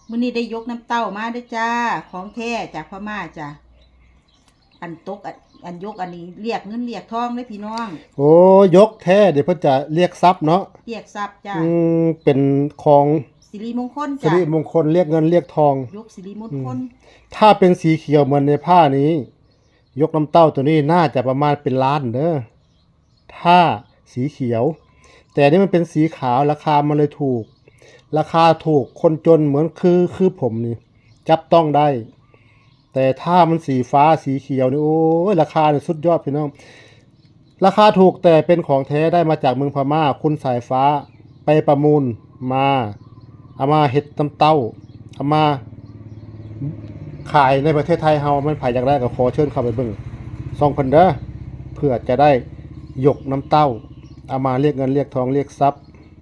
มื้อนี้ได้ยกน้ำเต้ามาด้วยจ้าของแท้จากพม่าจ้ะอันตกอันยกอันนี้เรียกเงินเรียกทองเลยพี่น้องโอ้ยกแท้เดี๋ยวเพิ่นจะเรียกทรัพย์เนาะเรียกทรัพย์จ้าเป็นของสิริมงคลสิจ้ะริมงคลเรียกเงินเรียกทองยกสิริมงคลถ้าเป็นสีเขียวเหมือนในผ้านี้ ยกน้ำเต้าตัวนี้น่าจะประมาณเป็นล้านเด้อถ้าสีเขียว แต่นี่มันเป็นสีขาวราคามันเลยถูก ราคาถูกคนจนเหมือนคือผมนี่จับต้องได้ แต่ถ้ามันสีฟ้าสีเขียวนี่โอ้ยราคาเนี่ยสุดยอดพี่น้องราคาถูกแต่เป็นของแท้ได้มาจากเมืองพม่าคุณสายฟ้าไปประมูลมาเอามาเฮ็ดน้ำเต้าเอามาขายในประเทศไทยเฮามันไผอยากได้ก็ขอเชิญเข้าไปเบิ่งส่องเพิ่นเด้อเพื่อจะได้ยกน้ำเต้าเอามาเรียกเงินเรียกทองเรียกทรัพย์